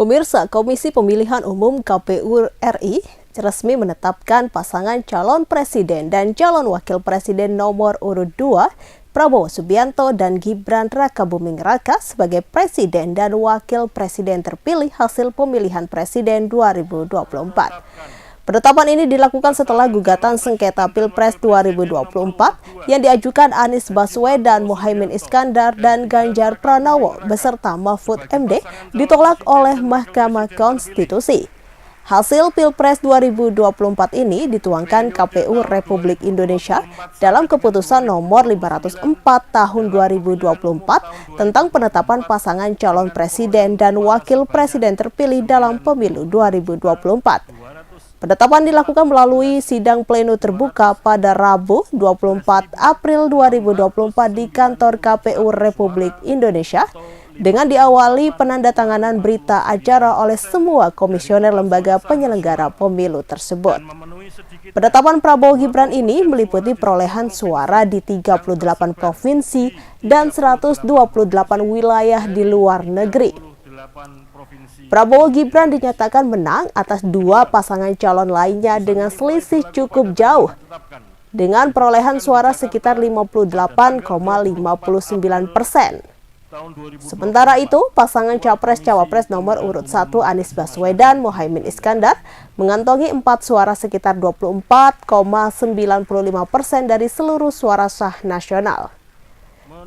Pemirsa, Komisi Pemilihan Umum KPU RI resmi menetapkan pasangan calon presiden dan calon wakil presiden nomor urut 2, Prabowo Subianto dan Gibran Rakabuming Raka sebagai presiden dan wakil presiden terpilih hasil pemilihan presiden 2024. Penetapan ini dilakukan setelah gugatan sengketa Pilpres 2024 yang diajukan Anies Baswedan, Muhaimin Iskandar, dan Ganjar Pranowo beserta Mahfud MD ditolak oleh Mahkamah Konstitusi. Hasil Pilpres 2024 ini dituangkan KPU Republik Indonesia dalam keputusan nomor 504 tahun 2024 tentang penetapan pasangan calon presiden dan wakil presiden terpilih dalam pemilu 2024. Penetapan dilakukan melalui sidang pleno terbuka pada Rabu 24 April 2024 di kantor KPU Republik Indonesia dengan diawali penandatanganan berita acara oleh semua komisioner lembaga penyelenggara pemilu tersebut. Penetapan Prabowo Gibran ini meliputi perolehan suara di 38 provinsi dan 128 wilayah di luar negeri. Prabowo Gibran dinyatakan menang atas dua pasangan calon lainnya dengan selisih cukup jauh, dengan perolehan suara sekitar 58,59%. Sementara itu, pasangan Capres-Cawapres nomor urut 1 Anies Baswedan, Muhaimin Iskandar mengantongi 4 suara sekitar 24,95% dari seluruh suara sah nasional.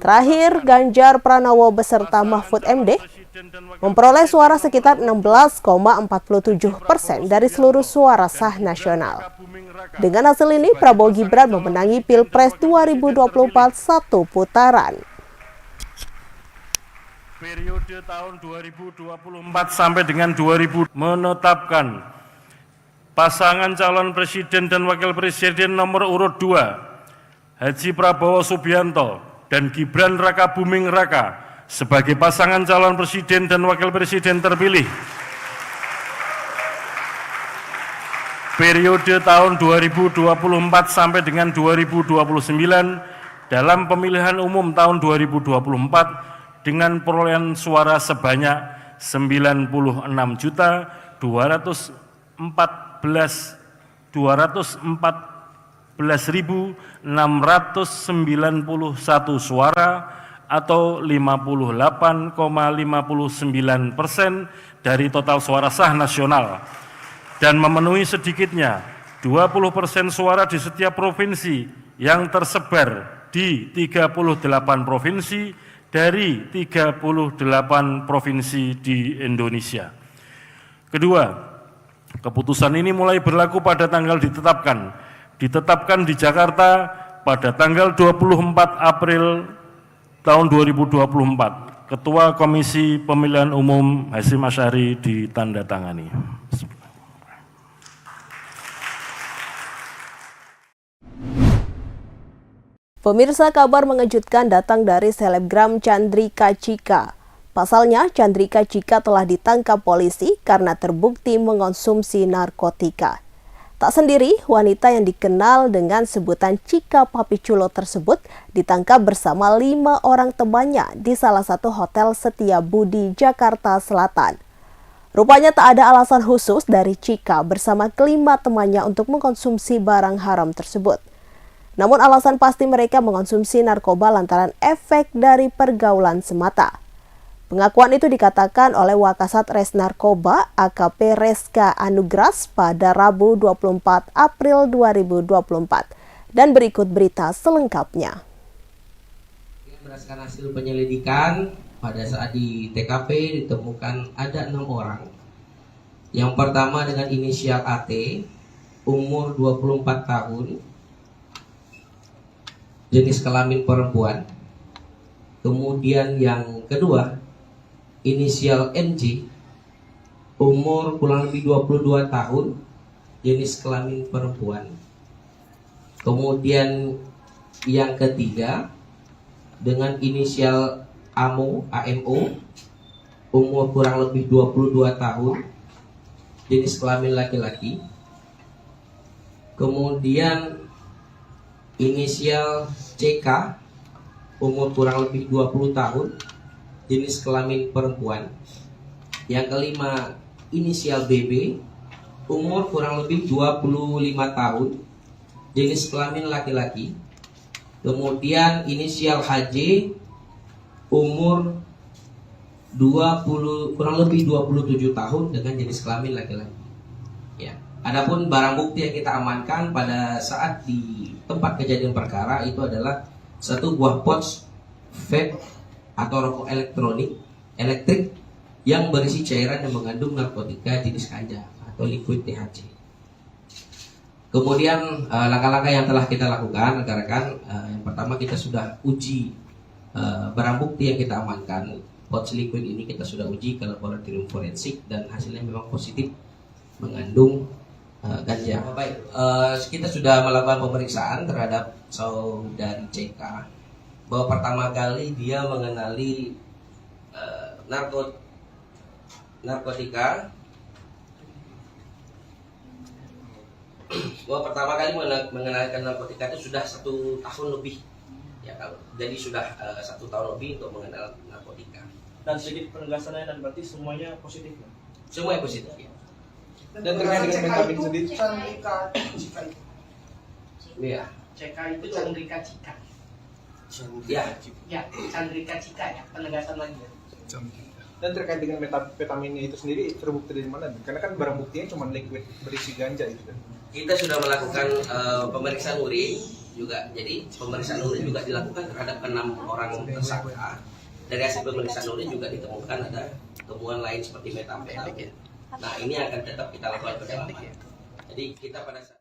Terakhir, Ganjar Pranowo beserta Mahfud MD memperoleh suara sekitar 16,47% dari seluruh suara sah nasional. Dengan hasil ini, Prabowo Gibran memenangi Pilpres 2024 satu putaran. Periode tahun 2024 sampai dengan 2000 menetapkan pasangan calon presiden dan wakil presiden nomor urut 2 Haji Prabowo Subianto dan Gibran Rakabuming Raka sebagai pasangan calon presiden dan wakil presiden terpilih periode tahun 2024 sampai dengan 2029 dalam pemilihan umum tahun 2024 dengan perolehan suara sebanyak 214.691 suara atau 58,59% dari total suara sah nasional dan memenuhi sedikitnya 20% suara di setiap provinsi yang tersebar di 38 provinsi dari 38 provinsi di Indonesia. Kedua, keputusan ini mulai berlaku pada tanggal ditetapkan di Jakarta pada tanggal 24 April tahun 2024. Ketua Komisi Pemilihan Umum Hasyim Asyari ditandatangani. Pemirsa, kabar mengejutkan datang dari selebgram Chandrika Chika. Pasalnya, Chandrika Chika telah ditangkap polisi karena terbukti mengonsumsi narkotika. Tak sendiri, wanita yang dikenal dengan sebutan Chika Papichulo tersebut ditangkap bersama 5 orang temannya di salah satu hotel Setiabudi, Jakarta Selatan. Rupanya tak ada alasan khusus dari Chika bersama kelima temannya untuk mengkonsumsi barang haram tersebut. Namun alasan pasti mereka mengonsumsi narkoba lantaran efek dari pergaulan semata. Pengakuan itu dikatakan oleh Wakasat Res Narkoba AKP Reska Anugras pada Rabu 24 April 2024. Dan berikut berita selengkapnya. Berdasarkan hasil penyelidikan, pada saat di TKP ditemukan ada 6 orang. Yang pertama dengan inisial AT, umur 24 tahun, jenis kelamin perempuan. Kemudian yang kedua, inisial NJ, umur kurang lebih 22 tahun, jenis kelamin perempuan. Kemudian yang ketiga, dengan inisial AMO, umur kurang lebih 22 tahun, jenis kelamin laki-laki. Kemudian inisial CK, umur kurang lebih 20 tahun, jenis kelamin perempuan. Yang kelima inisial BB, umur kurang lebih 25 tahun, jenis kelamin laki-laki. Kemudian inisial HJ, umur kurang lebih 27 tahun dengan jenis kelamin laki-laki. Ya. Adapun barang bukti yang kita amankan pada saat di tempat kejadian perkara itu adalah satu buah pouch vape atau rokok elektrik yang berisi cairan yang mengandung narkotika jenis ganja atau liquid THC. Kemudian langkah-langkah yang telah kita lakukan, rekan-rekan, yang pertama kita sudah uji barang bukti yang kita amankan. Pouch liquid ini kita sudah uji ke laboratorium forensik dan hasilnya memang positif mengandung ganja. Baik, kita sudah melakukan pemeriksaan terhadap saudari CK bahwa pertama kali dia mengenali narkotika. Bahwa pertama kali mengenalkan narkotika itu sudah 1 tahun lebih, ya kalau jadi sudah 1 tahun lebih untuk mengenal narkotika. Dan sedikit penegasannya, dan berarti semuanya positif ya? Semuanya positif ya. Dan terkait dengan metapin sendiri, Chandrika Cika itu. Iya. CK itu Chandrika Cika. Ya. Ya, Chandrika Cika ya, penegasan lagi ya. dan terkait dengan metapetaminnya itu sendiri terbukti dari mana? Karena kan barang buktinya cuma liquid berisi ganja itu kan. Kita sudah melakukan pemeriksaan urin juga. Jadi pemeriksaan urin juga dilakukan terhadap 6 orang tersangka. Dari hasil pemeriksaan urin juga ditemukan ada temuan lain seperti metamfetamin. Nah, ini akan tetap kita lakukan pendalaman. Jadi kita pada saat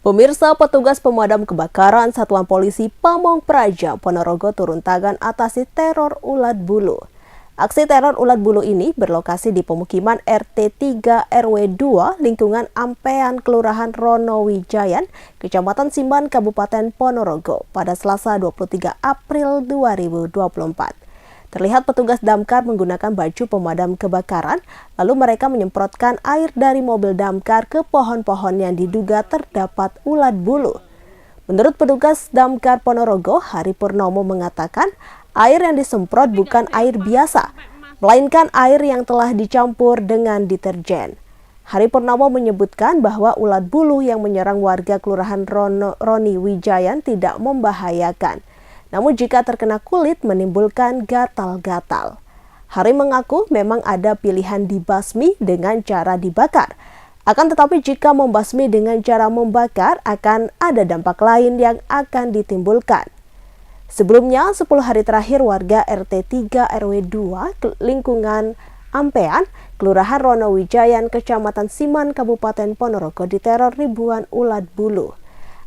Pemirsa, petugas pemadam kebakaran Satuan Polisi Pamong Praja Ponorogo turun tangan atasi teror ulat bulu. Aksi teror ulat bulu ini berlokasi di pemukiman RT 3 RW 2 lingkungan Ampean Kelurahan Ronowijayan, Kecamatan Simban, Kabupaten Ponorogo pada Selasa 23 April 2024. Terlihat petugas damkar menggunakan baju pemadam kebakaran, lalu mereka menyemprotkan air dari mobil damkar ke pohon-pohon yang diduga terdapat ulat bulu. Menurut petugas damkar Ponorogo, Hari Purnomo mengatakan air yang disemprot bukan air biasa, melainkan air yang telah dicampur dengan deterjen. Hari Purnomo menyebutkan bahwa ulat bulu yang menyerang warga Kelurahan Ronowijayan tidak membahayakan. Namun jika terkena kulit menimbulkan gatal-gatal. Hari mengaku memang ada pilihan dibasmi dengan cara dibakar. Akan tetapi jika membasmi dengan cara membakar akan ada dampak lain yang akan ditimbulkan. Sebelumnya, 10 hari terakhir warga RT 3 RW 2 lingkungan Ampean, Kelurahan Ronowijayan, Kecamatan Simban, Kabupaten Ponorogo diteror ribuan ulat bulu.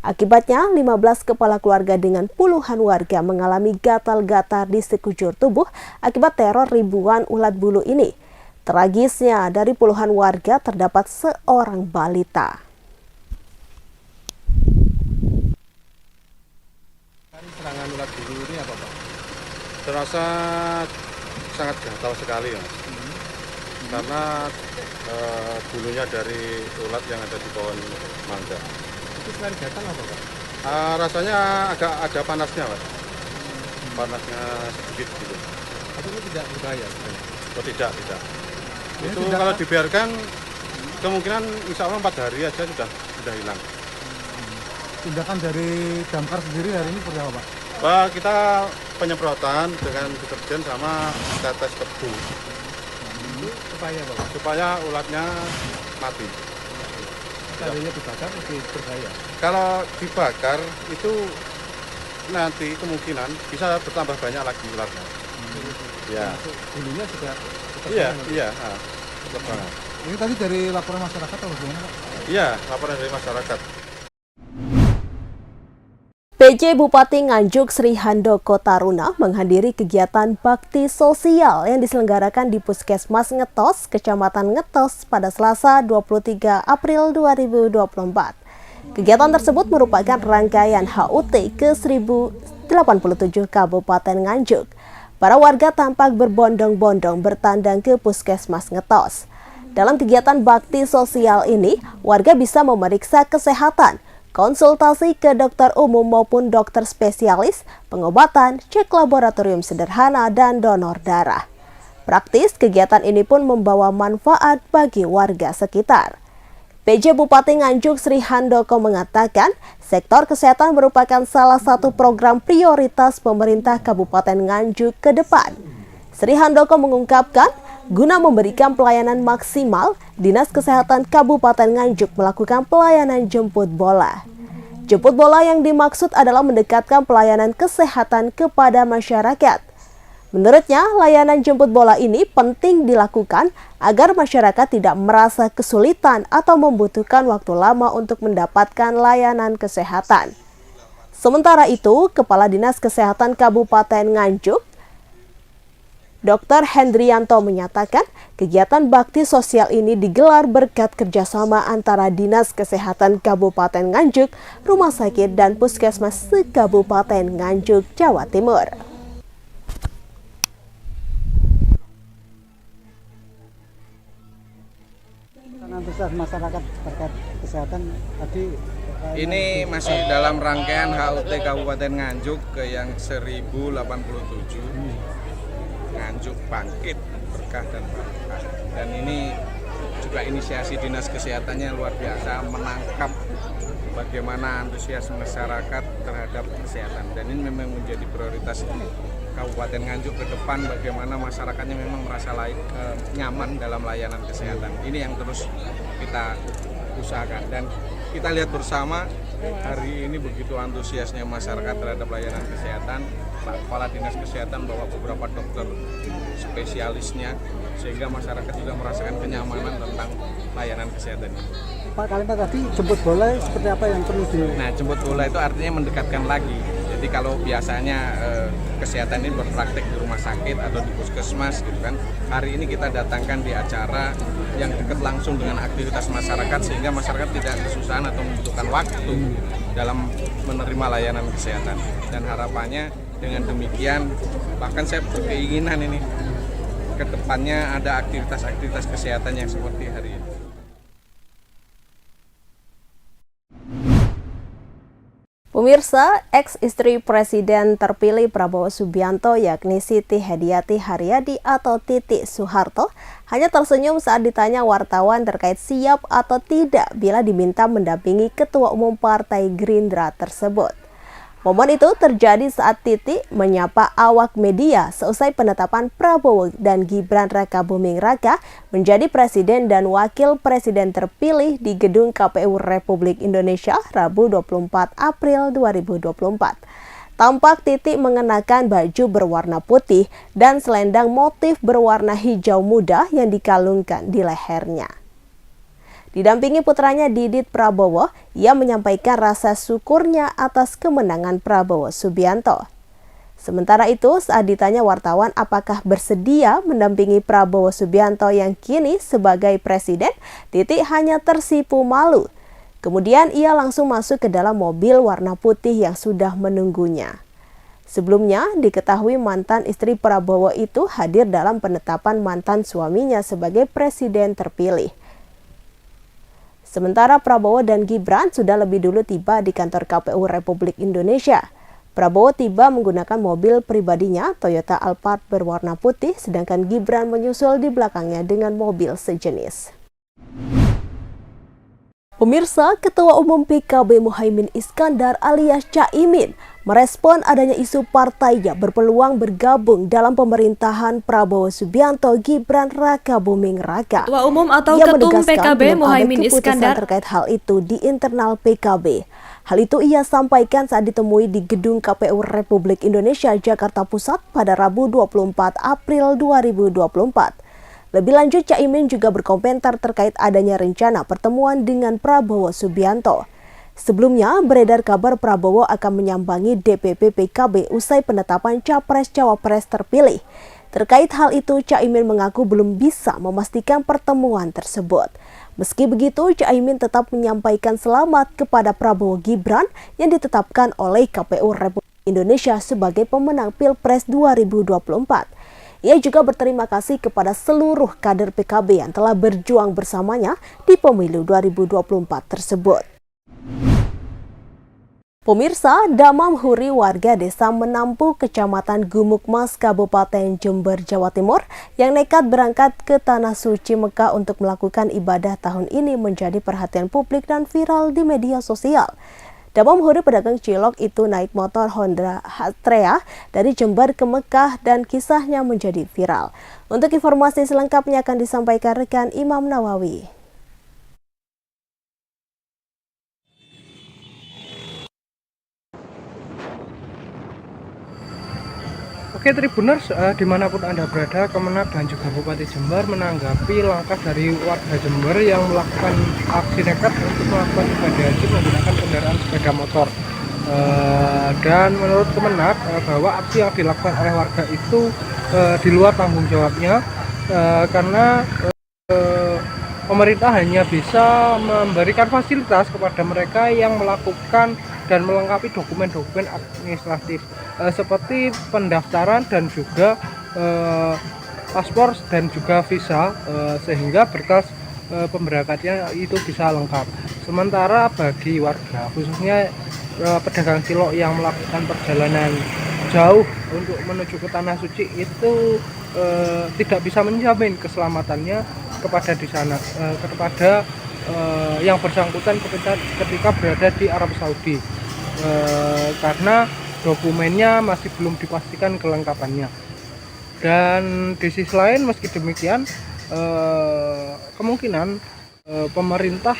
Akibatnya, 15 kepala keluarga dengan puluhan warga mengalami gatal-gatal di sekujur tubuh akibat teror ribuan ulat bulu ini. Tragisnya, dari puluhan warga terdapat seorang balita. Serangan ulat bulu ini apa, Pak? Terasa sangat gatal sekali ya, karena bulunya dari ulat yang ada di pohon mangga. Itu selain gatal apa Pak? Rasanya agak ada panasnya, Pak. Panasnya sedikit gitu. Tapi itu tidak berbahaya? Oh tidak. Itu kalau dibiarkan kemungkinan insya Allah 4 hari aja sudah hilang. Tindakan dari damkar sendiri hari ini seperti apa Pak? Pak, kita penyemprotan dengan deterjen sama tetes tebu. Supaya apa Pak? Supaya ulatnya mati. Seandainya dibakar lebih berbahaya? Kalau dibakar itu nanti kemungkinan bisa bertambah banyak lagi ulatnya. Ya. Bulunya juga Iya. Tetap banget. Ini tadi dari laporan masyarakat atau bagaimana Pak? Iya, laporan dari masyarakat. PJ Bupati Nganjuk Sri Handoko Taruna menghadiri kegiatan bakti sosial yang diselenggarakan di Puskesmas Ngetos, Kecamatan Ngetos pada Selasa 23 April 2024. Kegiatan tersebut merupakan rangkaian HUT ke-1087 Kabupaten Nganjuk. Para warga tampak berbondong-bondong bertandang ke Puskesmas Ngetos. Dalam kegiatan bakti sosial ini, warga bisa memeriksa kesehatan, konsultasi ke dokter umum maupun dokter spesialis, pengobatan, cek laboratorium sederhana, dan donor darah. Praktis, kegiatan ini pun membawa manfaat bagi warga sekitar. PJ Bupati Nganjuk Sri Handoko mengatakan, sektor kesehatan merupakan salah satu program prioritas pemerintah Kabupaten Nganjuk ke depan. Sri Handoko mengungkapkan, guna memberikan pelayanan maksimal, Dinas Kesehatan Kabupaten Nganjuk melakukan pelayanan jemput bola. Jemput bola yang dimaksud adalah mendekatkan pelayanan kesehatan kepada masyarakat. Menurutnya, layanan jemput bola ini penting dilakukan agar masyarakat tidak merasa kesulitan atau membutuhkan waktu lama untuk mendapatkan layanan kesehatan. Sementara itu, Kepala Dinas Kesehatan Kabupaten Nganjuk, Dr. Hendrianto menyatakan kegiatan bakti sosial ini digelar berkat kerjasama antara Dinas Kesehatan Kabupaten Nganjuk, Rumah Sakit, dan Puskesmas se-Kabupaten Nganjuk, Jawa Timur. Antusias masyarakat terkait kesehatan tadi ini masih dalam rangkaian HUT Kabupaten Nganjuk ke yang 1087 Nganjuk Bangkit Berkah dan Barokah, dan ini juga inisiasi Dinas Kesehatannya luar biasa, menangkap bagaimana antusias masyarakat terhadap kesehatan, dan ini memang menjadi prioritas Kabupaten Nganjuk ke depan, bagaimana masyarakatnya memang merasa nyaman dalam layanan kesehatan. Ini yang terus kita usahakan, dan kita lihat bersama hari ini begitu antusiasnya masyarakat terhadap layanan kesehatan. Pak Kepala Dinas Kesehatan bawa beberapa dokter spesialisnya, sehingga masyarakat juga merasakan kenyamanan tentang layanan kesehatan ini. Pak, kalimat tadi jemput bola seperti apa yang perlu di... Nah, jemput bola itu artinya mendekatkan lagi. Jadi kalau biasanya kesehatan ini berpraktek di rumah sakit atau di puskesmas gitu kan, hari ini kita datangkan di acara yang dekat langsung dengan aktivitas masyarakat, sehingga masyarakat tidak kesusahan atau membutuhkan waktu dalam menerima layanan kesehatan. Dan harapannya dengan demikian, bahkan saya berkeinginan ini ke depannya ada aktivitas-aktivitas kesehatan yang seperti hari ini. Pemirsa, ex-istri Presiden terpilih Prabowo Subianto yakni Siti Hediati Haryadi atau Titi Soeharto hanya tersenyum saat ditanya wartawan terkait siap atau tidak bila diminta mendampingi Ketua Umum Partai Gerindra tersebut. Momen itu terjadi saat Titi menyapa awak media seusai penetapan Prabowo dan Gibran Rakabuming Raka menjadi Presiden dan Wakil Presiden terpilih di Gedung KPU Republik Indonesia Rabu 24 April 2024. Tampak Titi mengenakan baju berwarna putih dan selendang motif berwarna hijau muda yang dikalungkan di lehernya. Didampingi putranya Didit Prabowo, ia menyampaikan rasa syukurnya atas kemenangan Prabowo Subianto. Sementara itu, saat ditanya wartawan apakah bersedia mendampingi Prabowo Subianto yang kini sebagai presiden, Titi hanya tersipu malu. Kemudian ia langsung masuk ke dalam mobil warna putih yang sudah menunggunya. Sebelumnya, diketahui mantan istri Prabowo itu hadir dalam penetapan mantan suaminya sebagai presiden terpilih. Sementara Prabowo dan Gibran sudah lebih dulu tiba di kantor KPU Republik Indonesia. Prabowo tiba menggunakan mobil pribadinya Toyota Alphard berwarna putih, sedangkan Gibran menyusul di belakangnya dengan mobil sejenis. Pemirsa, Ketua Umum PKB Muhaimin Iskandar alias Caimin merespon adanya isu partainya berpeluang bergabung dalam pemerintahan Prabowo Subianto Gibran Rakabuming Raka. Ketua Umum atau Ia Ketum menegaskan PKB belum Muhaimin ada keputusan Iskandar terkait hal itu di internal PKB. Hal itu ia sampaikan saat ditemui di Gedung KPU Republik Indonesia Jakarta Pusat pada Rabu 24 April 2024. Lebih lanjut, Caimin juga berkomentar terkait adanya rencana pertemuan dengan Prabowo Subianto. Sebelumnya, beredar kabar Prabowo akan menyambangi DPP PKB usai penetapan Capres-Cawapres terpilih. Terkait hal itu, Caimin mengaku belum bisa memastikan pertemuan tersebut. Meski begitu, Caimin tetap menyampaikan selamat kepada Prabowo Gibran yang ditetapkan oleh KPU Republik Indonesia sebagai pemenang Pilpres 2024. Ia juga berterima kasih kepada seluruh kader PKB yang telah berjuang bersamanya di pemilu 2024 tersebut. Pemirsa, Damam Huri warga desa Menampu, Kecamatan Gumuk Mas, Kabupaten Jember, Jawa Timur, yang nekat berangkat ke Tanah Suci Mekah untuk melakukan ibadah tahun ini menjadi perhatian publik dan viral di media sosial. Damam Huri, pedagang cilok itu, naik motor Honda Hatrea dari Jember ke Mekah dan kisahnya menjadi viral. Untuk informasi selengkapnya akan disampaikan rekan Imam Nawawi. Oke Tribuners, dimanapun Anda berada, Kemenag dan juga Bupati Jember menanggapi langkah dari warga Jember yang melakukan aksi nekat untuk melakukan ibadah haji menggunakan kendaraan sepeda motor. Dan menurut Kemenag bahwa aksi yang dilakukan oleh warga itu di luar tanggung jawabnya, karena pemerintah hanya bisa memberikan fasilitas kepada mereka yang melakukan dan melengkapi dokumen-dokumen administratif seperti pendaftaran dan juga paspor dan juga visa, sehingga berkas pemberangkatannya itu bisa lengkap. Sementara bagi warga, khususnya pedagang cilok yang melakukan perjalanan jauh untuk menuju ke Tanah Suci itu tidak bisa menjamin keselamatannya kepada di sana, kepada yang bersangkutan ketika berada di Arab Saudi, karena dokumennya masih belum dipastikan kelengkapannya. Dan di sisi lain, meski demikian, kemungkinan pemerintah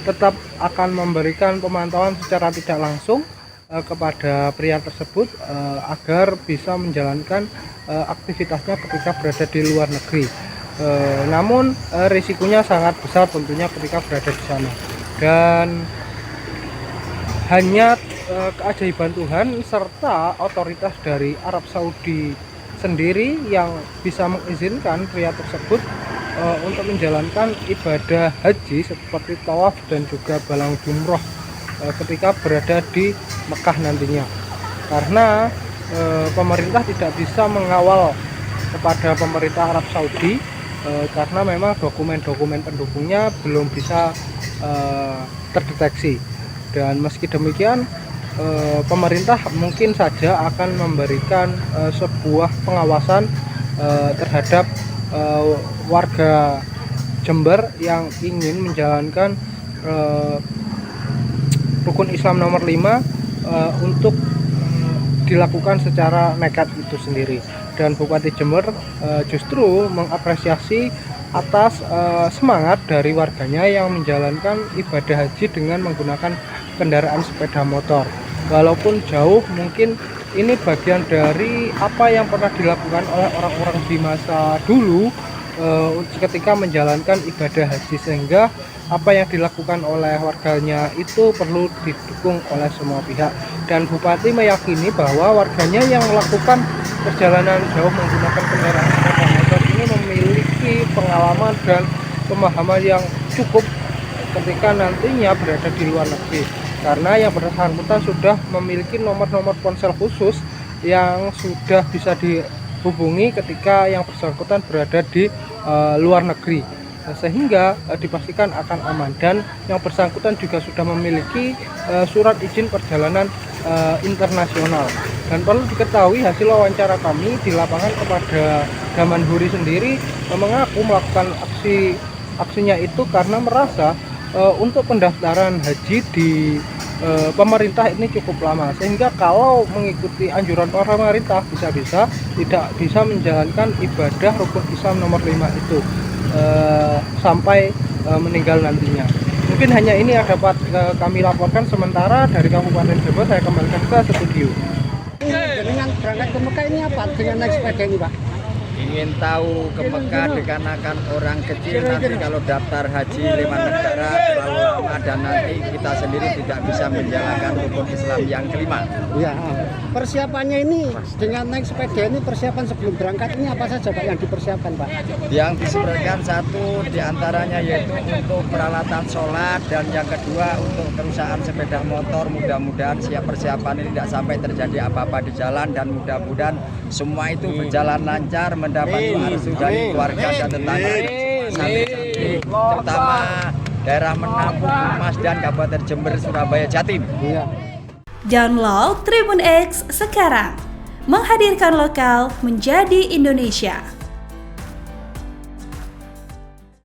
tetap akan memberikan pemantauan secara tidak langsung kepada pria tersebut agar bisa menjalankan aktivitasnya ketika berada di luar negeri. Namun risikonya sangat besar tentunya ketika berada di sana, dan hanya keajaiban Tuhan serta otoritas dari Arab Saudi sendiri yang bisa mengizinkan pria tersebut untuk menjalankan ibadah haji seperti tawaf dan juga balang jumroh ketika berada di Mekah nantinya, karena pemerintah tidak bisa mengawal kepada pemerintah Arab Saudi karena memang dokumen-dokumen pendukungnya belum bisa terdeteksi. Dan meski demikian, pemerintah mungkin saja akan memberikan sebuah pengawasan terhadap warga Jember yang ingin menjalankan rukun Islam nomor 5 untuk dilakukan secara nekat itu sendiri. Dan Bupati Jember justru mengapresiasi atas semangat dari warganya yang menjalankan ibadah haji dengan menggunakan kendaraan sepeda motor. Walaupun jauh, mungkin ini bagian dari apa yang pernah dilakukan oleh orang-orang di masa dulu ketika menjalankan ibadah haji, sehingga apa yang dilakukan oleh warganya itu perlu didukung oleh semua pihak. Dan Bupati meyakini bahwa warganya yang melakukan perjalanan jauh menggunakan kendaraan sepeda motor ini memiliki pengalaman dan pemahaman yang cukup ketika nantinya berada di luar negeri, karena yang bersangkutan sudah memiliki nomor-nomor ponsel khusus yang sudah bisa dihubungi ketika yang bersangkutan berada di luar negeri, sehingga dipastikan akan aman. Dan yang bersangkutan juga sudah memiliki surat izin perjalanan internasional. Dan perlu diketahui, hasil wawancara kami di lapangan kepada Damam Huri sendiri mengaku melakukan aksinya itu karena merasa untuk pendaftaran haji di pemerintah ini cukup lama, sehingga kalau mengikuti anjuran pemerintah bisa-bisa tidak bisa menjalankan ibadah rukun Islam nomor 5 itu sampai meninggal nantinya. Mungkin hanya ini yang dapat kami laporkan sementara dari Kabupaten Jember. Saya kembalikan ke studio. Dengan berangkat ke Mekah ini apa dengan naik sepeda ini, Pak? Ingin tahu ke Mekah dikarenakan orang kecil nanti kalau daftar haji lewat negara terlalu lama dan nanti kita sendiri tidak bisa menjalankan rukun Islam yang kelima. Ya, persiapannya ini dengan naik sepeda ini, persiapan sebelum berangkat ini apa saja Pak yang dipersiapkan, Pak? Yang disebutkan satu diantaranya yaitu untuk peralatan sholat, dan yang kedua untuk kerusakan sepeda motor. Mudah-mudahan siap persiapan ini tidak sampai terjadi apa-apa di jalan, dan mudah-mudahan semua itu berjalan lancar, mendapat restu dari keluarga dan tetangga, terutama daerah Menampu, Mas dan Kabupaten Jember, Surabaya, Jatim. Iya. Download Tribun X sekarang. Menghadirkan lokal menjadi Indonesia.